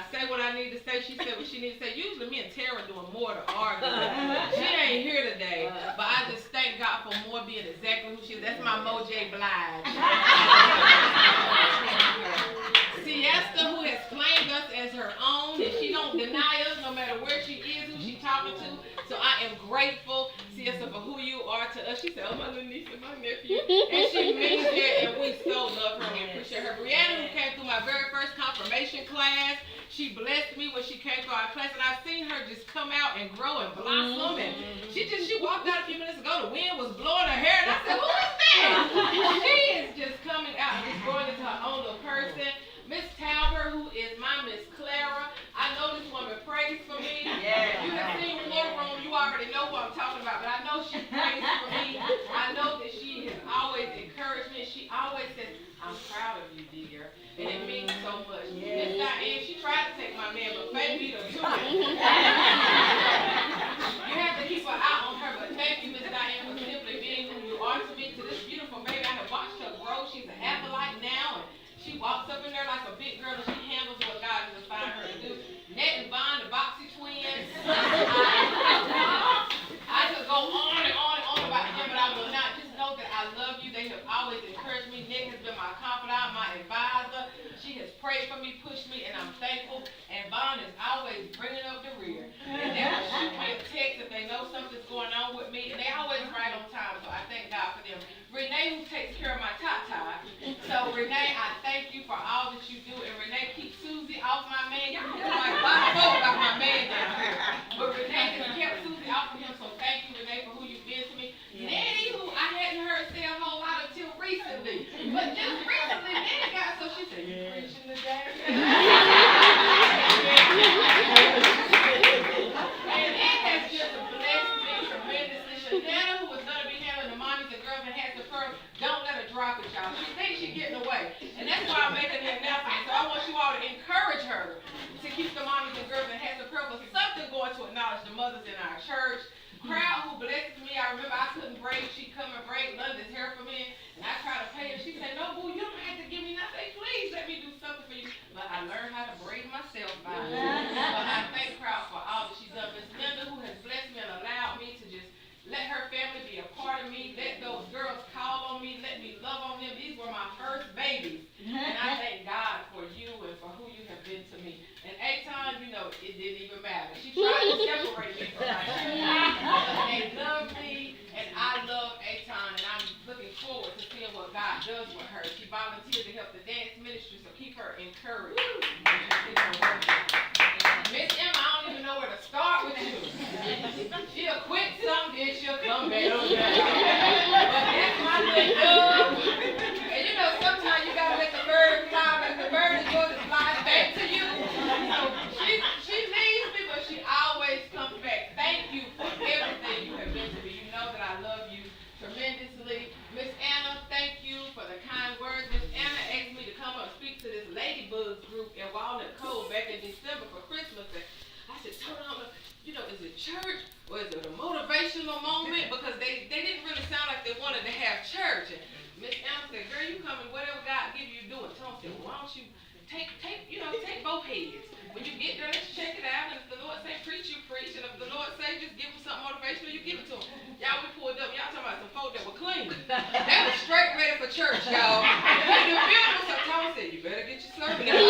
I say what I need to say. She said what she needs to say. Usually me and Tara doing more to argue. She ain't here today, but I just thank God for more being exactly who she is. That's my Mojay Blige. Siesta, who has claimed us as her own, and she don't deny us no matter where she is, who she talking to. So I am grateful, Siesta, for who you are to us. She said, oh, my little niece and my nephew. And she means it, and we so love her and appreciate her. Brianna, who came through my very first confirmation class, she blessed me when she came through our class, and I've seen her just come out and grow and blossom. And she walked out a few minutes ago. The wind was blowing her hair, and I said, who is that? She is just coming out and just growing into her own little person. Miss Talbert, who is my Miss Clara. I know this woman prays for me. Yeah. You have seen Floor Room, you already know what I'm talking about, but I know she prays for me. I know that she has always encouraged me. She always says, I'm proud of you, dear. And it means so much. Miss Diane, she tried to take my man, but faith beat her to it. You have to keep an eye on her, but thank you, Miss Diane, for simply being who you are to me, to this beautiful baby. I have watched her grow. She's an athlete now, and she walks up in there like a big girl, and she handles what God has assigned her to do. Ned and Vaughn, the Boxy twins. I could go on and on and on about them, but I will not. Just know that I love you. They have always encouraged me. Nick has been my confidant, my advisor. She has prayed for me, pushed me, and I'm thankful. And Vaughn is always bringing up the rear. And they will shoot me a text if they know something's going on with me. And they always right on time, so I thank God for them. Renee, who takes care of my Tata. So, Renee, I thank you for all that you do. And Renee, keep Susie off my man. Y'all know like about my man down here. But Renee has kept Susie off of him, so thank you, Renee, for who you've been to me. Nettie, who I hadn't heard say a whole lot until recently. But just recently, Nettie got so she said, you preaching today? And it has just blessed me tremendously. Shanetta, who was going to be handling the mommies and girls and hats of pearl, don't let her drop it, y'all. She thinks she's getting away. And that's why I'm making the announcement. So I want you all to encourage her to keep the mommies and girls and hats of pearl. But something going to acknowledge the mothers in our church. Crowd who blesses me. I remember I couldn't braid. She'd come and braid London's hair for me. And I tried to pay her. She said, no, boo, you don't have to give me nothing. Please let me do something for you. But I learned how to braid myself by her. But I thank Crowd for all that she's done. Miss Linda, who has blessed me and allowed me to just let her family be a part of me. Let those girls call on me. Let me love on them. These were my first babies. And I thank God for you and for who you have been to me. And Aton, you know, it didn't even matter. She tried to separate me from my children. But they love me, and I love Aton, and I'm looking forward to seeing what God does with her. She volunteered to help the dance ministry, so keep her encouraged. Miss Emma, I don't even know where to start with you. She'll quit some, then she'll come back. But that's my little love. And you know, sometimes you gotta let the bird fly, and the bird is going to fly back to you. So she leaves me, but she always comes back. Thank you for everything you have been to me. You know that I love you tremendously. Miss Anna, thank you for the kind words. Miss Anna asked me to come up and speak to this Ladybugs group in Walnut Cove back in December for Christmas. And I said, you know, is it church or is it a motivational moment? Because they didn't really sound like they wanted to have church. And Miss Anna said, girl, you come and whatever God give you, do it. Tom said, well, why don't you take both heads. When you get there, let's check it out. And if the Lord say preach, you preach. And if the Lord say just give them something motivational, you give it to them. Y'all, we pulled up. Y'all talking about some folk that were clean. That was straight ready for church, y'all. And the building was Tom said, you better get your sermon out.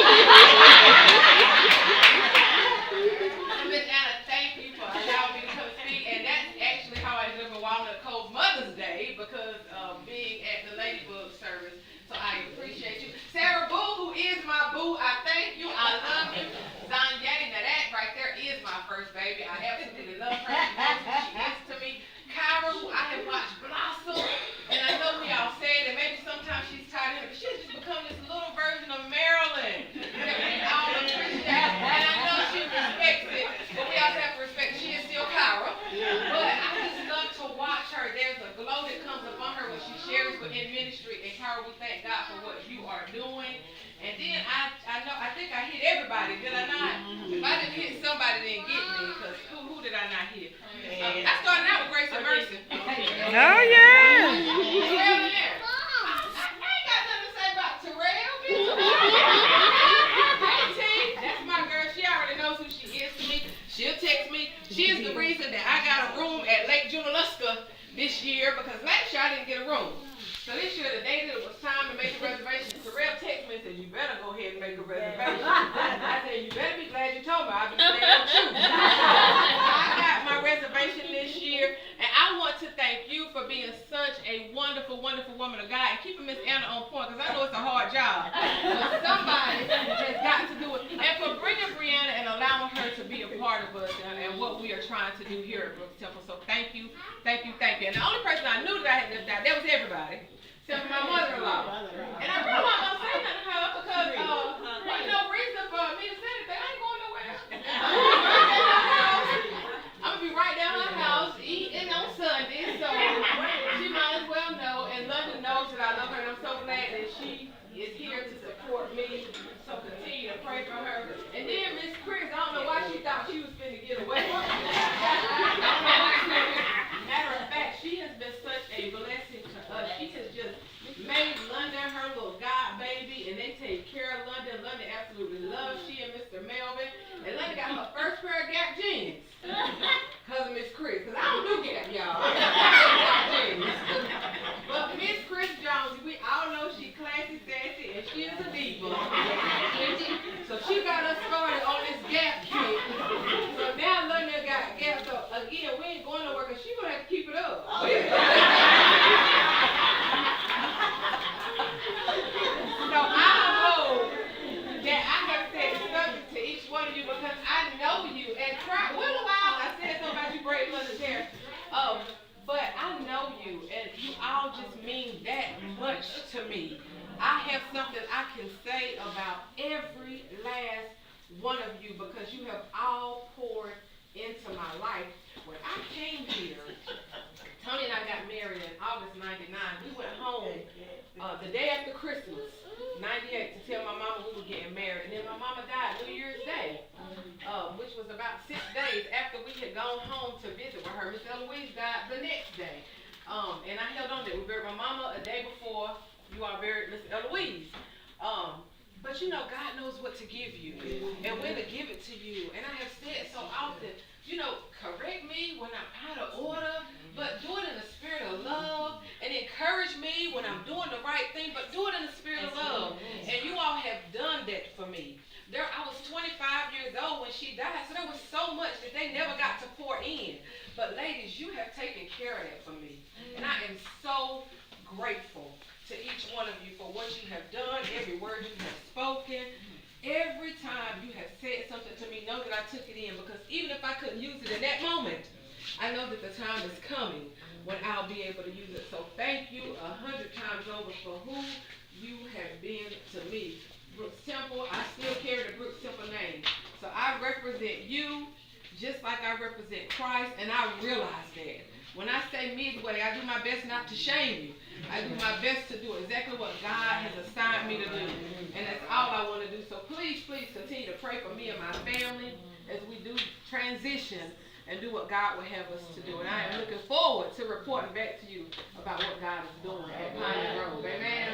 Miss Anna, thank you for allowing me to come speak. And that's actually how I ended up in Walnut Cove Mother's Day, because of being at the Ladybug service. So I appreciate you. Sarah Boo, who is my boo, I thank you. I love you. Zanyeti, now that right there is my first baby. I absolutely love her. She knows who she is to me. Kyra, who I have watched blossom. And I know we all say that maybe sometimes she's tired of it, but she's just become this little version of Marilyn that we all appreciate. And I know she respects it, but we also have to respect she is still Kyra. But I just love to watch her. There's a glow that comes upon her when she shares within ministry. And Kyra, we thank God for what you are doing. And then I think I hit everybody, did I not? If I didn't hit somebody, then get me, because who did I not hit? I started out with Grace and Mercy. Oh, yeah. Terrell in there. I ain't got nothing to say about Terrell. Hey, T, that's my girl. trying to do here at Brooks Temple. So thank you, thank you, thank you. And the only person I knew that I had left out, that was everybody, except for my mother-in-law. And I really wasn't going to say nothing to her because ain't no reason for me to say anything. I ain't going nowhere. I'm going to be right down her house eating on Sunday, so she might as well know. And London knows that I love her, and I'm so glad that she is here to support me. So continue to pray for her. And then Miss Chris, I don't know why she thought she was finna get away. Matter of fact, she has been such a blessing to us. She has just made London her little god baby, and they take care of London. London absolutely loves she and Mr. Melvin. And London got her first pair of Gap jeans. Because of Miss Chris. Because I don't do Gap, y'all. I got Gap jeans. But Miss Chris Jones, we all know she classy, sassy, and she is a diva. So she got us started on this Gap kick. So now London got Gap. So again, we ain't going nowhere because she's going to have to keep it up. So I know that I have said something to each one of you because I know you. And try, what a while I said something about you braid London's hair. But I know you, and you all just mean that much to me. I have something I can say about every last one of you because you have all poured into my life. When I came here, Tony and I got married in August '99. We went home the day after Christmas, '98, to tell my mama we were getting married. And then my mama died New Year's Day, which was about 6 days after we had gone home to visit with her. Miss Eloise died the next day. And I held on there. We buried my mama a day before you all buried Miss Eloise. But you know, God knows what to give you and when to give it to you. And I have said so often, you know, correct me when I'm out of order, but do it in the spirit of love, and encourage me when I'm doing the right thing, but do it in the spirit of love. And you all have done that for me. I was 25 years old when she died, so there was so much that they never got to pour in. But ladies, you have taken care of that for me. And I am so grateful to each one of you for what you have done, every word you have spoken. Every time you have said something to me, know that I took it in, because even if I couldn't use it in that moment, I know that the time is coming when I'll be able to use it. So thank you 100 times over for who you have been to me. Brooks Temple, I still carry the Brooks Temple name. So I represent you just like I represent Christ, and I realize that. When I say midway, I do my best not to shame you. I do my best to do exactly what God has assigned me to do. And that's all I want to do. So please, please continue to pray for me and my family as we do transition and do what God would have us to do. And I am looking forward to reporting back to you about what God is doing at Pine Grove. Amen.